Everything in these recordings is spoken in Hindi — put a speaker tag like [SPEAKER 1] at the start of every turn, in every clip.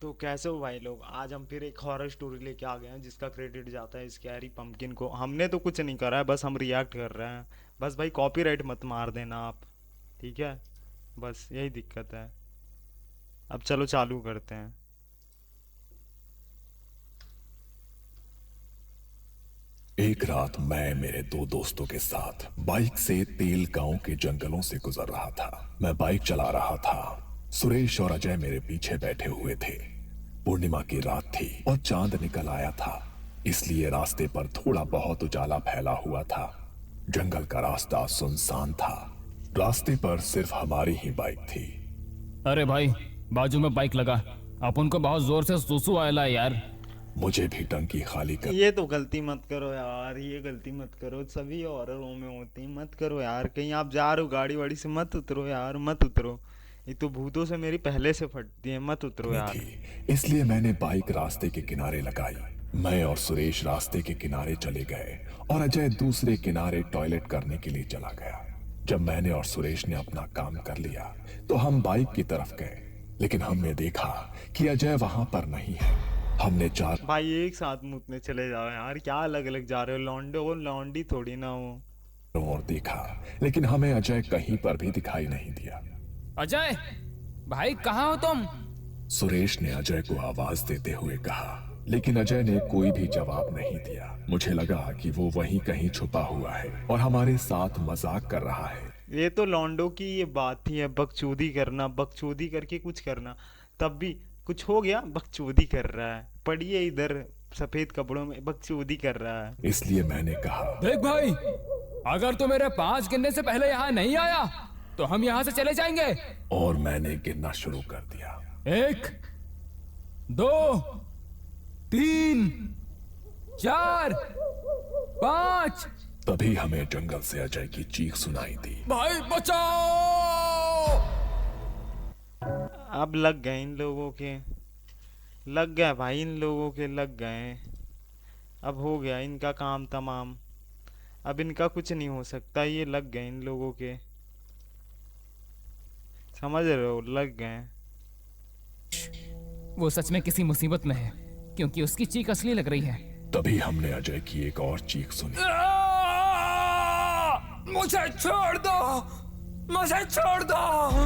[SPEAKER 1] तो कैसे हो भाई लोग? आज हम फिर एक हॉरर स्टोरी लेके आ गए हैं जिसका क्रेडिट जाता है स्कैरी पंपकिन को। हमने तो कुछ नहीं करा है, बस हम रिएक्ट कर रहे हैं। बस भाई कॉपीराइट मत मार देना आप, ठीक है? बस यही दिक्कत है। अब चलो चालू करते हैं।
[SPEAKER 2] एक रात मैं मेरे दो दोस्तों के साथ बाइक से तेल गांव के जंगलों से गुजर रहा था। मैं बाइक चला रहा था। सुरेश और अजय मेरे पीछे बैठे हुए थे। पूर्णिमा की रात थी और चांद निकल आया था, इसलिए रास्ते पर थोड़ा बहुत उजाला फैला हुआ था। जंगल का रास्ता सुनसान था। रास्ते पर सिर्फ हमारी ही बाइक थी।
[SPEAKER 3] अरे भाई, बाजू में बाइक लगा। अपन को बहुत जोर से सुसु आयला है यार।
[SPEAKER 2] मुझे भी टंकी खाली कर।
[SPEAKER 1] ये तो गलती मत करो यार, ये गलती मत करो, सभी हॉररों में होती है। मत करो यार, कहीं आप जा रहे हो गाड़ी वाड़ी से मत उतरो यार, मत उतरो। ये तो भूतों से मेरी पहले से फटती है, मत उतरो
[SPEAKER 2] में थी,
[SPEAKER 1] यार।
[SPEAKER 2] इसलिए मैंने बाइक रास्ते के किनारे लगाई। मैं और सुरेश रास्ते के किनारे चले गए और अजय दूसरे किनारे टॉयलेट करने के लिए चला गया। जब मैंने और सुरेश ने अपना काम कर लिया तो हम बाइक की तरफ गए, लेकिन हमने देखा कि अजय वहां पर नहीं है। हमने चार
[SPEAKER 1] भाई एक साथ मुतने चले जाओ यार, क्या अलग अलग जा रहे हो? लौंडे हो, लौंडी थोड़ी ना हो।
[SPEAKER 2] और देखा, लेकिन हमें अजय कहीं पर भी दिखाई नहीं दिया।
[SPEAKER 3] अजय भाई, कहाँ हो तुम?
[SPEAKER 2] सुरेश ने अजय को आवाज देते हुए कहा, लेकिन अजय ने कोई भी जवाब नहीं दिया। मुझे लगा कि वो वहीं कहीं छुपा हुआ है और हमारे साथ मजाक कर रहा है।
[SPEAKER 1] ये तो लौंडों की ये बात ही है, बकचोदी करना, बकचोदी करके कुछ करना। तब भी कुछ हो गया, बकचोदी कर रहा है। पढ़िए इधर, सफेद कपड़ों में बकचोदी कर रहा है।
[SPEAKER 2] इसलिए मैंने कहा,
[SPEAKER 3] देख भाई, अगर तू मेरे 5 गिनने से पहले यहाँ नहीं आया तो हम यहाँ से चले जाएंगे।
[SPEAKER 2] और मैंने गिनना शुरू कर दिया।
[SPEAKER 3] 1 2 3 4 5।
[SPEAKER 2] तभी हमें जंगल से अजय की चीख सुनाई दी।
[SPEAKER 3] भाई बचाओ!
[SPEAKER 1] अब लग गए इन लोगों के, लग गए भाई, इन लोगों के लग गए। अब हो गया इनका काम तमाम। अब इनका कुछ नहीं हो सकता, ये लग गए इन लोगों के। समझ रहे हो? लग गए।
[SPEAKER 3] वो सच में किसी मुसीबत में है, क्योंकि उसकी चीख असली लग रही है।
[SPEAKER 2] तभी हमने अजय की एक और चीख सुनी।
[SPEAKER 3] मुझे छोड़ दो, मुझे छोड़ दो।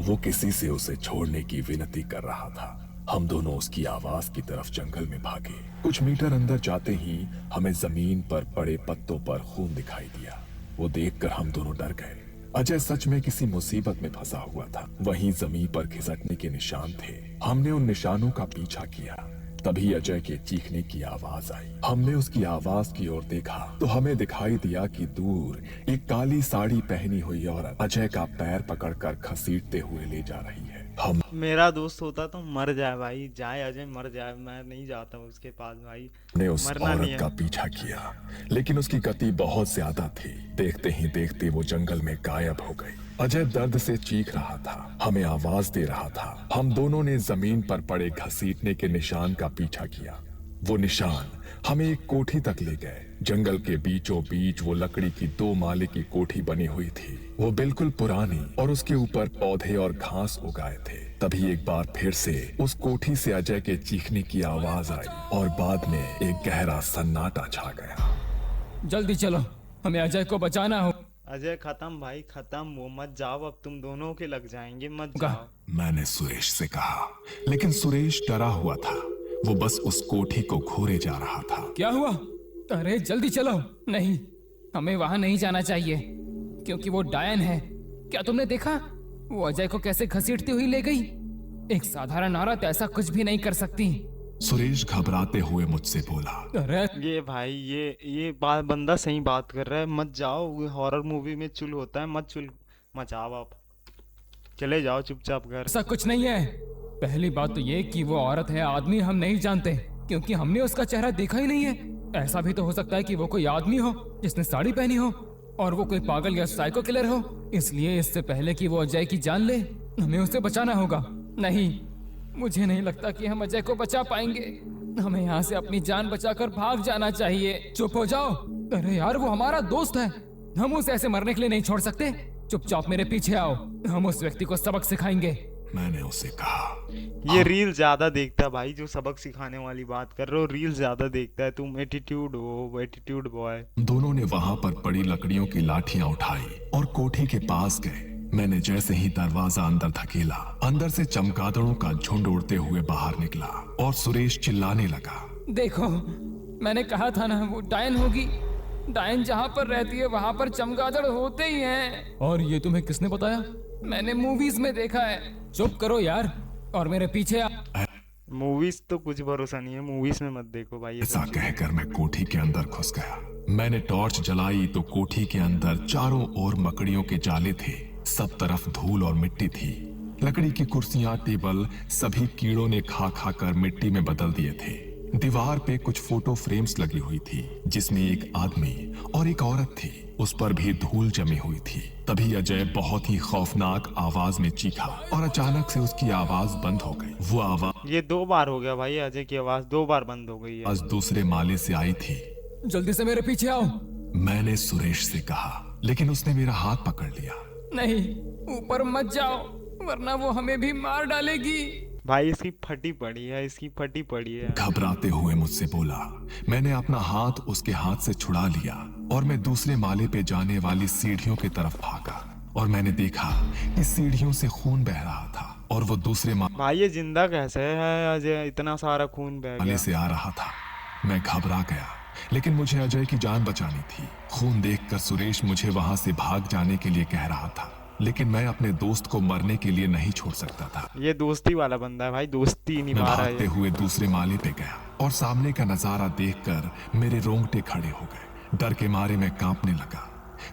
[SPEAKER 2] वो किसी से उसे छोड़ने की विनती कर रहा था। हम दोनों उसकी आवाज की तरफ जंगल में भागे। कुछ मीटर अंदर जाते ही हमें जमीन पर पड़े पत्तों पर खून दिखाई दिया। वो देखकर हम दोनों डर गए। अजय सच में किसी मुसीबत में फंसा हुआ था। वहीं जमीन पर खिसकने के निशान थे। हमने उन निशानों का पीछा किया। तभी अजय के चीखने की आवाज आई। हमने उसकी आवाज की ओर देखा तो हमें दिखाई दिया कि दूर एक काली साड़ी पहनी हुई औरत अजय का पैर पकड़कर घसीटते हुए ले जा रही है। हम
[SPEAKER 1] मेरा दोस्त होता तो मर जाए भाई, जाए अजय मर जाए, मैं नहीं जाता उसके पास भाई।
[SPEAKER 2] ने उस
[SPEAKER 1] मरना नहीं
[SPEAKER 2] औरत का
[SPEAKER 1] है।
[SPEAKER 2] पीछा किया, लेकिन उसकी गति बहुत ज्यादा थी। देखते ही देखते वो जंगल में गायब हो गई। अजय दर्द से चीख रहा था, हमें आवाज दे रहा था। हम दोनों ने जमीन पर पड़े घसीटने के निशान का पीछा किया। वो निशान हमें एक कोठी तक ले गए। जंगल के बीचों बीच वो लकड़ी की 2 माले की कोठी बनी हुई थी। वो बिल्कुल पुरानी और उसके ऊपर पौधे और घास उगाए थे। तभी एक बार फिर से उस कोठी से अजय के चीखने की आवाज आई और बाद में एक गहरा सन्नाटा छा गया।
[SPEAKER 3] जल्दी चलो, हमें अजय को बचाना हो।
[SPEAKER 1] अजय खत्म भाई, खत्म। वो मत जाओ, अब तुम दोनों के लग जाएंगे, मत
[SPEAKER 3] का-
[SPEAKER 1] जाओ।
[SPEAKER 2] मैंने सुरेश से कहा, लेकिन सुरेश डरा हुआ था। वो बस उस कोठी को घूरे जा रहा था।
[SPEAKER 3] क्या हुआ? अरे जल्दी चलो। नहीं, हमें वहां नहीं जाना चाहिए, क्योंकि वो डायन है। क्या तुमने देखा वो अजय को कैसे घसीटती हुई ले गई? एक साधारण औरत ऐसा कुछ भी नहीं कर सकती।
[SPEAKER 2] सुरेश घबराते हुए मुझसे बोला,
[SPEAKER 3] अरे
[SPEAKER 1] ये भाई, ये बात, बंदा सही बात कर रहा है। मत जाओ, हॉरर मूवी में चुल होता है, मत चुल मचाओ आप। चले जाओ चुपचाप घर।
[SPEAKER 3] ऐसा कुछ नहीं है। पहली बात तो ये कि वो औरत है, आदमी हम नहीं जानते, क्योंकि हमने उसका चेहरा देखा ही नहीं है। ऐसा भी तो हो सकता है कि वो कोई आदमी हो जिसने साड़ी पहनी हो, और वो कोई पागल या साइको किलर हो। इसलिए इससे पहले कि वो अजय की जान ले, हमें उसे बचाना होगा। नहीं, मुझे नहीं लगता कि हम अजय को बचा पाएंगे। हमें यहाँ से अपनी जान बचाकर भाग जाना चाहिए। चुप हो जाओ। अरे यार, वो हमारा दोस्त है, हम उसे ऐसे मरने के लिए नहीं छोड़ सकते। चुपचाप मेरे पीछे आओ, हम उस व्यक्ति को सबक सिखाएंगे।
[SPEAKER 2] मैंने उसे कहा,
[SPEAKER 1] ये रील ज्यादा देखता है भाई, जो सबक सिखाने वाली बात कर रहे हो, रील ज्यादा देखता है। तुम एटीट्यूड हो, एटीट्यूड बॉय।
[SPEAKER 2] दोनों ने वहां पर पड़ी लकड़ियों की लाठियां उठाई और कोठी के पास गए। मैंने जैसे ही दरवाजा अंदर धकेला, अंदर से चमगादड़ों का झुंड उड़ते हुए बाहर निकला और सुरेश चिल्लाने लगा,
[SPEAKER 3] देखो, मैंने कहा था ना वो डायन होगी। डायन जहाँ पर रहती है वहाँ पर चमगादड़ होते ही हैं। और ये तुम्हें किसने बताया? मैंने मूवीज में देखा है। चुप करो यार और मेरे पीछे आ।
[SPEAKER 1] मूवीज तो कुछ भरोसा नहीं है, मूवीज में मत देखो भाई ये
[SPEAKER 2] ऐसा
[SPEAKER 1] सब।
[SPEAKER 2] कहकर मैं कोठी के अंदर घुस गया। मैंने टॉर्च जलाई तो कोठी के अंदर चारों ओर मकड़ियों के जाले थे। सब तरफ धूल और मिट्टी थी। लकड़ी की कुर्सियां, टेबल सभी कीड़ों ने खा खा कर मिट्टी में बदल दिए थे। दीवार पे कुछ फोटो फ्रेम्स लगी हुई थी जिसमें एक आदमी और एक औरत थी। उस पर भी धूल जमी हुई थी। तभी अजय बहुत ही खौफनाक आवाज में चीखा और अचानक से उसकी आवाज बंद हो गई। वो आवाज
[SPEAKER 1] ये 2 बार हो गया भाई, अजय की आवाज 2 बार बंद हो गई है।
[SPEAKER 2] दूसरे माले से आई थी।
[SPEAKER 3] जल्दी से मेरे पीछे आओ।
[SPEAKER 2] मैंने सुरेश से कहा, लेकिन उसने मेरा हाथ पकड़ लिया।
[SPEAKER 3] नहीं, ऊपर मत जाओ वरना वो हमें भी मार डालेगी।
[SPEAKER 1] भाई इसकी फटी पड़ी है, इसकी फटी पड़ी है।
[SPEAKER 2] घबराते हुए मुझसे बोला। मैंने अपना हाथ उसके हाथ से छुड़ा लिया और मैं दूसरे माले पे जाने वाली सीढ़ियों की तरफ भागा और मैंने देखा कि सीढ़ियों से खून बह रहा था और वो दूसरे
[SPEAKER 1] भाई ये जिंदा कैसे है अजय? इतना सारा खून बह
[SPEAKER 2] माले
[SPEAKER 1] गया।
[SPEAKER 2] से आ रहा था। मैं घबरा गया, लेकिन मुझे अजय की जान बचानी थी। खून देखकर सुरेश मुझे वहां से भाग जाने के लिए कह रहा था, लेकिन मैं अपने दोस्त को मरने के लिए नहीं छोड़ सकता था।
[SPEAKER 1] ये दोस्ती वाला बंदा है भाई, दोस्ती
[SPEAKER 2] मैं
[SPEAKER 1] निभा रहा
[SPEAKER 2] भागते
[SPEAKER 1] है।
[SPEAKER 2] हुए दूसरे माले पे गया और सामने का नजारा देखकर मेरे रोंगटे खड़े हो गए। डर के मारे मैं कांपने लगा।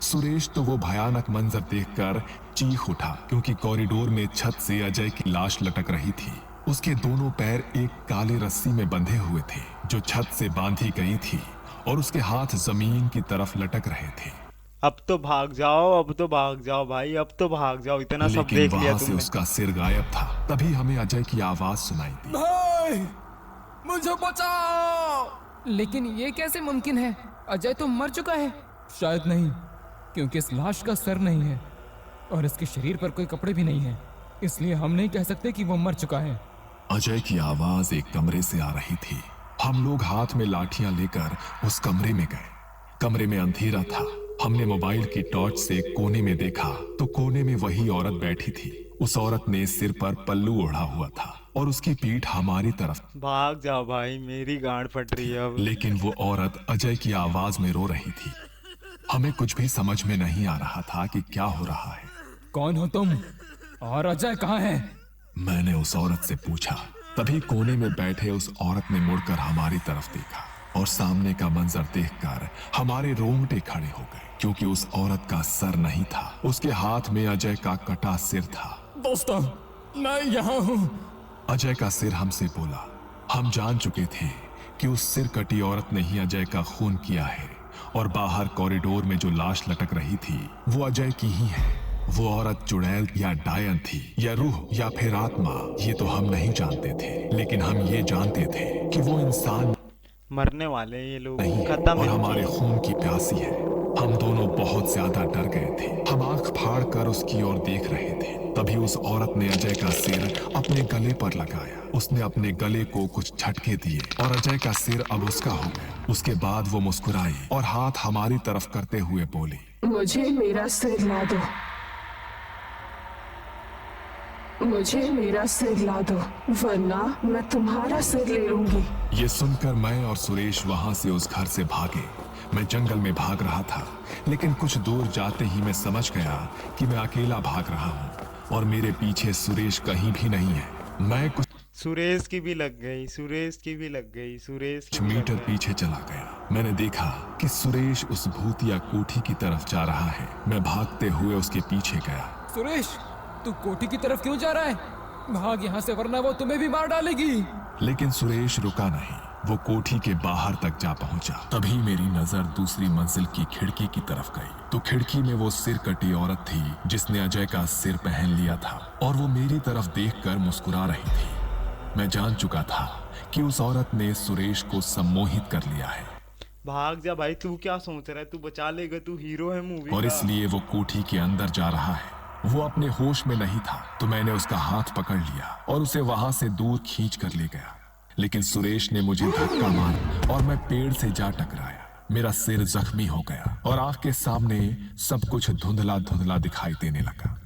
[SPEAKER 2] सुरेश तो वो भयानक मंजर देखकर चीख उठा, क्योंकि कॉरिडोर में छत से अजय की लाश लटक रही थी। उसके दोनों पैर एक काले रस्सी में बंधे हुए थे जो छत से बांधी गई थी और उसके हाथ जमीन की तरफ लटक रहे थे।
[SPEAKER 1] अब तो भाग जाओ, अब तो भाग जाओ भाई, अब तो भाग जाओ। इतना सब
[SPEAKER 2] लेकिन
[SPEAKER 1] देख लिया
[SPEAKER 2] वहां से
[SPEAKER 1] तुमने।
[SPEAKER 2] उसका सिर गायब था। तभी हमें अजय की आवाज सुनाई दी।
[SPEAKER 3] भाई मुझे बचाओ। लेकिन ये कैसे मुमकिन है? अजय तो मर चुका है। शायद नहीं, क्योंकि इस लाश का सर नहीं है और इसके शरीर पर कोई कपड़े भी नहीं है, इसलिए हम नहीं कह सकते कि वो मर चुका है।
[SPEAKER 2] अजय की आवाज एक कमरे से आ रही थी। हम लोग हाथ में लाठियां लेकर उस कमरे में गए। कमरे में अंधेरा था। हमने मोबाइल की टॉर्च से कोने में देखा तो कोने में वही औरत बैठी थी। उस औरत ने सिर पर पल्लू ओढ़ा हुआ था और उसकी पीठ हमारी तरफ।
[SPEAKER 1] भाग जाओ भाई, मेरी गांड फट रही है अब।
[SPEAKER 2] लेकिन वो औरत अजय की आवाज में रो रही थी। हमें कुछ भी समझ में नहीं आ रहा था कि क्या हो रहा है।
[SPEAKER 3] कौन हो तुम और अजय कहाँ है?
[SPEAKER 2] मैंने उस औरत से पूछा। तभी कोने में बैठे उस औरत ने मुड़कर हमारी तरफ देखा और सामने का मंजर देखकर हमारे रोंगटे खड़े हो गए, क्योंकि उस औरत का सर नहीं था। उसके हाथ में अजय का कटा सिर था।
[SPEAKER 3] दोस्तों, मैं यहाँ हूँ।
[SPEAKER 2] अजय का सिर हमसे बोला। हम जान चुके थे कि उस सिर कटी औरत ने ही अजय का खून किया है और बाहर कॉरिडोर में जो लाश लटक रही थी वो अजय की ही है। वो औरत चुड़ैल या डायन थी या रूह या फिर आत्मा, ये तो हम नहीं जानते थे, लेकिन हम ये जानते थे कि वो इंसान
[SPEAKER 1] मरने वाले हैं ये लोग,
[SPEAKER 2] नहीं है
[SPEAKER 1] खत्म
[SPEAKER 2] और
[SPEAKER 1] है।
[SPEAKER 2] हमारे खून की प्यासी है। हम दोनों बहुत ज्यादा डर गए थे। हम आंख फाड़ कर उसकी ओर देख रहे थे। तभी उस औरत ने अजय का सिर अपने गले पर लगाया। उसने अपने गले को कुछ झटके दिए और अजय का सिर अब उसका हो गया। उसके बाद वो मुस्कुराई और हाथ हमारी तरफ करते हुए बोली,
[SPEAKER 4] मुझे मेरा सिर ला दो, मुझे मेरा सिर ला दो, वरना मैं तुम्हारा सिर ले लूंगी।
[SPEAKER 2] ये सुनकर मैं और सुरेश वहां से उस घर से भागे। मैं जंगल में भाग रहा था, लेकिन कुछ दूर जाते ही मैं समझ गया कि मैं अकेला भाग रहा हूँ और मेरे पीछे सुरेश कहीं भी नहीं है। मैं कुछ
[SPEAKER 1] सुरेश की भी लग गई, सुरेश की भी लग गई, सुरेश की भी लग
[SPEAKER 2] मीटर
[SPEAKER 1] गई।
[SPEAKER 2] पीछे चला गया। मैंने देखा कि सुरेश उस भूतिया कोठी की तरफ जा रहा है। मैं भागते हुए उसके पीछे गया।
[SPEAKER 3] सुरेश, तू कोठी की तरफ क्यों जा रहा है? भाग यहाँ से वरना वो तुम्हें भी मार डालेगी।
[SPEAKER 2] लेकिन सुरेश रुका नहीं। वो कोठी के बाहर तक जा पहुंचा। तभी मेरी नजर दूसरी मंजिल की खिड़की की तरफ गई तो खिड़की में वो सिर कटी औरत थी जिसने अजय का सिर पहन लिया था और वो मेरी तरफ देखकर मुस्कुरा रही थी। मैं जान चुका था कि उस औरत ने सुरेश को सम्मोहित कर लिया है
[SPEAKER 1] भाग जा भाई, तू क्या सोच रहा है? तू बचा लेगा, तू हीरो है मूवी
[SPEAKER 2] और
[SPEAKER 1] का।
[SPEAKER 2] इसलिए वो कोठी के अंदर जा रहा है। वो अपने होश में नहीं था, तो मैंने उसका हाथ पकड़ लिया और उसे वहां से दूर खींच कर ले गया। लेकिन सुरेश ने मुझे धक्का मारा और मैं पेड़ से जा टकराया। मेरा सिर जख्मी हो गया और आंख के सामने सब कुछ धुंधला धुंधला दिखाई देने लगा।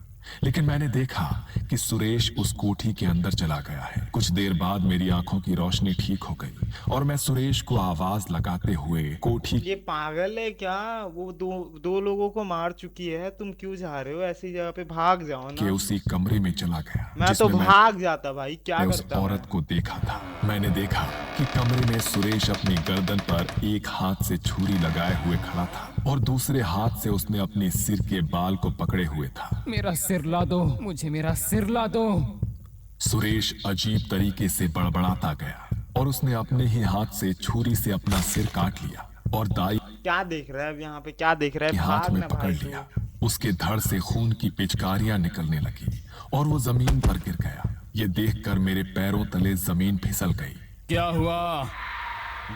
[SPEAKER 2] लेकिन मैंने देखा कि सुरेश उस कोठी के अंदर चला गया है। कुछ देर बाद मेरी आंखों की रोशनी ठीक हो गई और मैं सुरेश को आवाज लगाते हुए कोठी
[SPEAKER 1] ये पागल है क्या? वो दो लोगों को मार चुकी है, तुम क्यों जा रहे हो ऐसी जगह पे? भाग जाओ
[SPEAKER 2] के
[SPEAKER 1] ना।
[SPEAKER 2] उसी कमरे में चला गया
[SPEAKER 1] मैं तो
[SPEAKER 2] जिसमें
[SPEAKER 1] भाग जाता भाई, क्या
[SPEAKER 2] मैंने उस
[SPEAKER 1] करता
[SPEAKER 2] औरत
[SPEAKER 1] मैं?
[SPEAKER 2] को देखा था। मैंने देखा कि कमरे में सुरेश अपनी गर्दन पर एक हाथ से छुरी लगाए हुए खड़ा था और दूसरे हाथ से उसने अपने सिर के बाल को पकड़े हुए था।
[SPEAKER 3] मेरा सिर ला दो, मुझे मेरा सिर ला दो।
[SPEAKER 2] सुरेश अजीब तरीके से बड़बड़ाता गया और उसने अपने ही हाथ से छुरी से अपना सिर काट लिया और दाई
[SPEAKER 1] क्या देख रहा है अब यहाँ पे? क्या देख रहा
[SPEAKER 2] के
[SPEAKER 1] है?
[SPEAKER 2] हाथ
[SPEAKER 1] भाग
[SPEAKER 2] में
[SPEAKER 1] ना
[SPEAKER 2] पकड़
[SPEAKER 1] भाई
[SPEAKER 2] लिया।
[SPEAKER 1] तू।
[SPEAKER 2] उसके धड़ से खून की पिचकारियां निकलने लगी और वो जमीन पर गिर गया। ये देखकर मेरे पैरों तले जमीन फिसल गई।
[SPEAKER 5] क्या हुआ?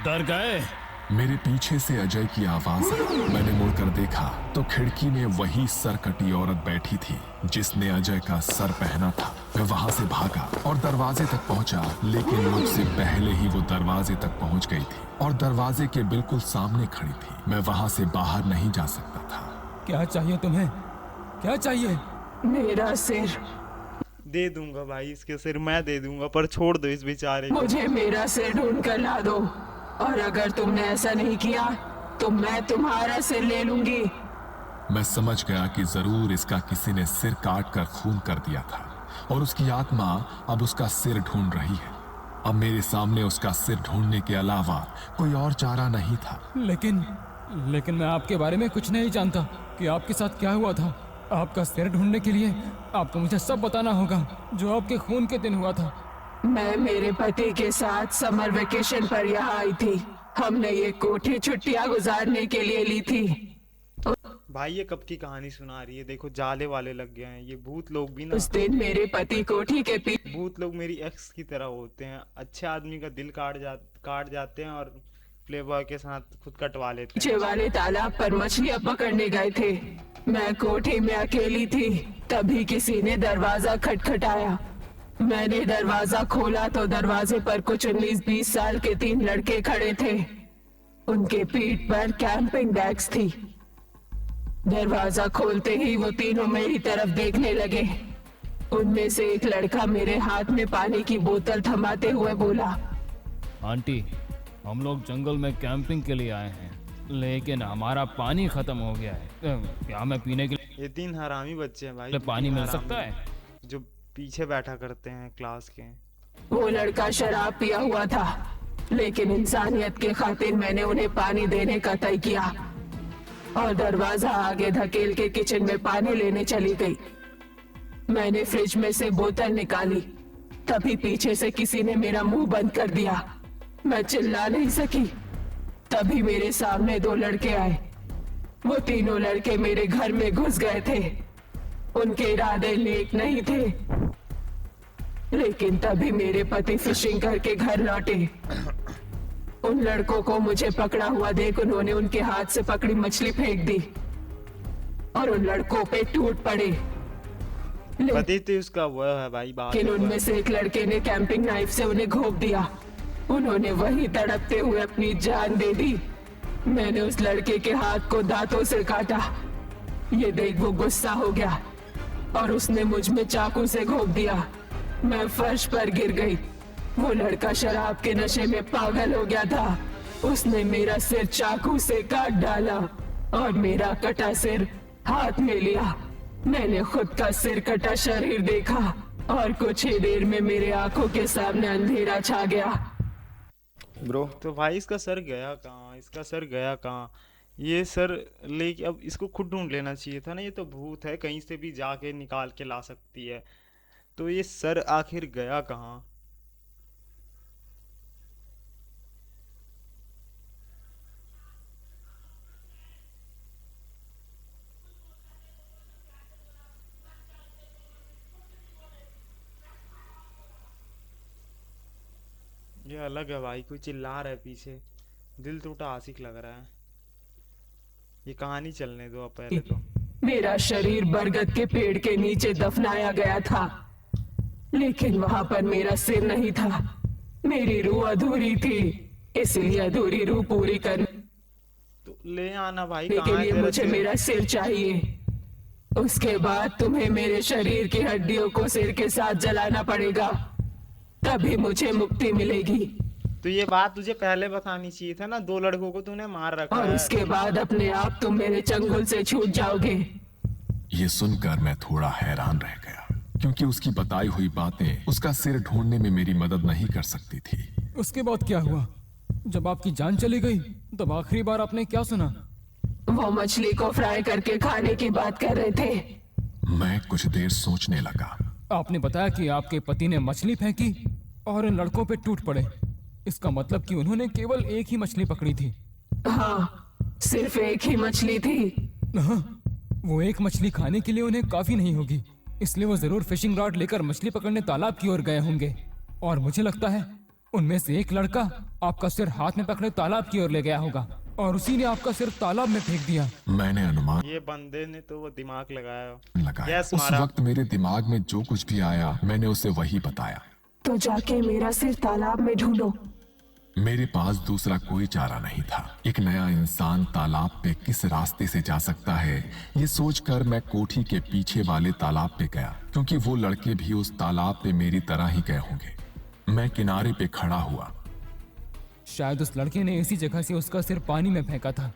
[SPEAKER 5] डर गए?
[SPEAKER 2] मेरे पीछे से अजय की आवाज आई। मैंने मुड़कर देखा तो खिड़की में वही सरकटी औरत बैठी थी जिसने अजय का सर पहना था। मैं वहां से भागा और दरवाजे तक पहुंचा, लेकिन मुझसे पहले ही वो दरवाजे तक पहुंच गई थी और दरवाजे के बिल्कुल सामने खड़ी थी। मैं वहां से बाहर नहीं जा सकता था।
[SPEAKER 3] क्या चाहिए तुम्हें? क्या चाहिए?
[SPEAKER 4] मेरा सिर,
[SPEAKER 1] दे दूंगा भाई, इसके सिर मैं दे दूंगा, पर छोड़ दो इस बेचारे को।
[SPEAKER 4] मुझे मेरा सिर ढूंढ कर ला दो, और अगर तुमने ऐसा नहीं किया तो मैं तुम्हारा सिर ले लूंगी।
[SPEAKER 2] मैं समझ गया कि जरूर इसका किसी ने सिर काट कर खून कर दिया था और उसकी आत्मा अब उसका सिर ढूंढ रही है। अब मेरे सामने उसका सिर ढूंढने के अलावा कोई और चारा नहीं था।
[SPEAKER 3] लेकिन मैं आपके बारे में कुछ नहीं जानता कि आपके साथ क्या हुआ था। आपका सिर ढूंढने के लिए आपको मुझे सब बताना होगा जो आपके खून के दिन हुआ था।
[SPEAKER 4] मैं मेरे पति के साथ समर वेकेशन पर यहाँ आई थी। हमने ये कोठी छुट्टियां गुजारने के लिए ली थी।
[SPEAKER 1] भाई ये कब की कहानी सुना रही है? देखो जाले वाले लग गए हैं ये भूत लोग भी ना।
[SPEAKER 4] उस दिन मेरे पति कोठी के
[SPEAKER 1] भूत लोग मेरी एक्स की तरह होते हैं, अच्छे आदमी का दिल काट जाते हैं और प्लेबॉय के साथ खुद कटवा लेते
[SPEAKER 4] पीछे
[SPEAKER 1] हैं।
[SPEAKER 4] वाले तालाब पर मछलियां पकड़ने गए थे। मैं कोठी में अकेली थी, तभी किसी ने दरवाजा खटखटाया। मैंने दरवाजा खोला तो दरवाजे पर कुछ 19-20 साल के 3 लड़के खड़े थे। उनके पीठ पर कैंपिंग बैग्स थी। दरवाजा खोलते ही वो तीनों मेरी तरफ देखने लगे। उनमें से एक लड़का मेरे हाथ में पानी की बोतल थमाते हुए बोला,
[SPEAKER 5] आंटी, हम लोग जंगल में कैंपिंग के लिए आए हैं, लेकिन हमारा पानी खत्म हो गया है। क्या मैं पीने के
[SPEAKER 1] ये 3 हरामी बच्चे हैं भाई,
[SPEAKER 5] लिए पानी
[SPEAKER 1] तीन
[SPEAKER 5] मिल
[SPEAKER 1] हरामी
[SPEAKER 5] सकता है?
[SPEAKER 1] जो पीछे बैठा करते हैं क्लास के।
[SPEAKER 4] वो लड़का शराब पिया हुआ था, लेकिन इंसानियत के खातिर मैंने उन्हें पानी देने का तय किया और दरवाजा आगे धकेल के किचन में पानी लेने चली गई। मैंने फ्रिज में से बोतल निकाली, तभी पीछे से किसी ने मेरा मुंह बंद कर दिया। मैं चिल्ला नहीं सकी। तभी मेरे सामने 2 लड़के आए। वो तीनों लड़के मेरे घर में घुस गए थे। उनके इरादे नेक नहीं थे, लेकिन तभी मेरे पति फिशिंग करके घर लौटे। उन लड़कों को मुझे पकड़ा हुआ देख उन्होंने उनके हाथ से पकड़ी मछली फेंक दी और उन लड़कों पे टूट पड़े।
[SPEAKER 1] पति तो उसका वो है भाई बात।
[SPEAKER 4] लेकिन उनमें से एक लड़के ने कैंपिंग नाइफ से उन्हें घोंप दिया। उन्होंने वहीं तड़पते हुए अपनी जान दे दी। मैंने उस लड़के के हाथ को दांतों से काटा। ये देख वो गुस्सा हो गया और उसने मुझ में चाकू से घोंप दिया। मैं फर्श पर गिर गई। वो लड़का शराब के नशे में पागल हो गया था। उसने मेरा सिर चाकू से काट डाला और मेरा कटा सिर हाथ में लिया। मैंने खुद का सिर कटा शरीर देखा और कुछ ही देर में मेरे आंखों के सामने अंधेरा छा गया।
[SPEAKER 1] ब्रो तो भाई इसका सर गया कहाँ? इसका सर गया कहाँ? ये सर लेके अब इसको खुद ढूंढ लेना चाहिए था ना। ये तो भूत है, कहीं से भी जाके निकाल के ला सकती है। तो ये सर आखिर गया कहाँ? ये अलग है भाई, कोई चिल्ला रहा है पीछे। दिल टूटा आशिक लग रहा है। ये कहानी चलने दो अब पहले तो।
[SPEAKER 4] मेरा शरीर बरगद के पेड़ के नीचे दफनाया गया था, लेकिन वहां पर मेरा सिर नहीं था। मेरी रूह अधूरी थी, इसलिए अधूरी रूह पूरी करने
[SPEAKER 1] तो ले आना भाई,
[SPEAKER 4] के
[SPEAKER 1] कहाँ है
[SPEAKER 4] लिए
[SPEAKER 1] तेरा
[SPEAKER 4] मुझे
[SPEAKER 1] सिर?
[SPEAKER 4] मेरा सिर चाहिए। उसके बाद तुम्हें मेरे शरीर की हड्डियों को सिर के साथ जलाना पड़ेगा, तभी मुझे मुक्ति मिलेगी।
[SPEAKER 1] तो ये बात तुझे पहले बतानी चाहिए था ना, 2 लड़कों को तूने मार रखा
[SPEAKER 4] और
[SPEAKER 1] है।
[SPEAKER 4] उसके बाद अपने आप तुम मेरे चंगुल से छूट जाओगे।
[SPEAKER 2] ये सुनकर मैं थोड़ा हैरान रह गया, क्योंकि उसकी बताई हुई बातें उसका सिर ढूंढने में मेरी मदद नहीं कर सकती थी।
[SPEAKER 3] उसके बाद क्या हुआ? जब आपकी जान चली गई तब आखिरी बार आपने क्या सुना?
[SPEAKER 4] वो मछली को फ्राई करके खाने की बात कर रहे थे।
[SPEAKER 2] मैं कुछ देर सोचने लगा।
[SPEAKER 3] आपने बताया कि आपके पति ने मछली फेंकी और इन लड़कों पे टूट पड़े। इसका मतलब कि उन्होंने केवल एक ही मछली पकड़ी थी।
[SPEAKER 4] हाँ, सिर्फ एक ही मछली थी।
[SPEAKER 3] हाँ, वो एक मछली खाने के लिए उन्हें काफी नहीं होगी, इसलिए वो जरूर फिशिंग रॉड लेकर मछली पकड़ने तालाब की ओर गए होंगे। और मुझे लगता है उनमें से एक लड़का आपका सिर हाथ में पकड़े तालाब की ओर ले गया होगा और उसी ने आपका सिर तालाब में फेंक दिया।
[SPEAKER 2] मैंने अनुमान
[SPEAKER 1] ये बंदे ने तो वो दिमाग लगाया।
[SPEAKER 2] लगाया।
[SPEAKER 1] Yes,
[SPEAKER 2] उस
[SPEAKER 1] मारा।
[SPEAKER 2] वक्त मेरे दिमाग में जो कुछ भी आया मैंने उसे वही बताया।
[SPEAKER 4] तो जाके मेरा सिर तालाब में ढूंढो।
[SPEAKER 2] मेरे पास दूसरा कोई चारा नहीं था। एक नया इंसान तालाब पे किस रास्ते से जा सकता है, ये सोचकर मैं कोठी के पीछे वाले तालाब पे गया, क्योंकि वो लड़के भी उस तालाब पे मेरी तरह ही गए होंगे। मैं किनारे पे खड़ा हुआ।
[SPEAKER 3] शायद उस लड़के ने इसी जगह से उसका सिर पानी में फेंका था।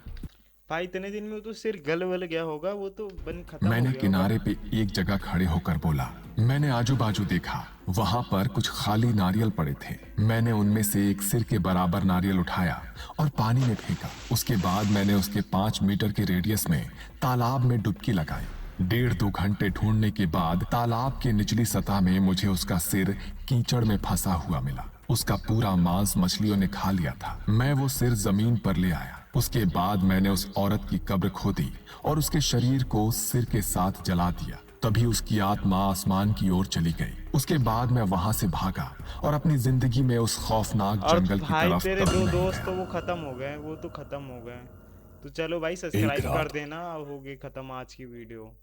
[SPEAKER 1] भाई इतने दिन में वो तो सिर गल वल गया होगा, वो तो बन खत्म
[SPEAKER 2] मैंने
[SPEAKER 1] हो गया
[SPEAKER 2] किनारे पे एक जगह खड़े होकर बोला। मैंने आजू बाजू देखा, वहां पर कुछ खाली नारियल पड़े थे। मैंने उनमें से एक सिर के बराबर नारियल उठाया और पानी में फेंका। उसके बाद मैंने उसके 5 मीटर के रेडियस में तालाब में डुबकी लगाई। 1.5-2 घंटे ढूंढने के बाद तालाब के निचली सतह में मुझे उसका सिर कीचड़ में फंसा हुआ मिला। उसका पूरा मांस मछलियों ने खा लिया था। मैं वो सिर जमीन पर ले आया। उसके बाद मैंने उस औरत की कब्र खोदी और उसके शरीर को सिर के साथ जला दिया। तभी उसकी आत्मा आसमान की ओर चली गई। उसके बाद मैं वहां से भागा और अपनी जिंदगी में उस खौफनाक
[SPEAKER 1] और
[SPEAKER 2] जंगल की
[SPEAKER 1] भाई
[SPEAKER 2] तरफ
[SPEAKER 1] तेरे
[SPEAKER 2] कभी
[SPEAKER 1] 2
[SPEAKER 2] नहीं
[SPEAKER 1] दोस्त
[SPEAKER 2] गया।
[SPEAKER 1] तो वो खत्म हो गए, वो तो खत्म हो गए। तो चलो भाई सब्सक्राइब
[SPEAKER 2] रात-
[SPEAKER 1] कर देना, अब हो गई खत्म आज की वीडियो।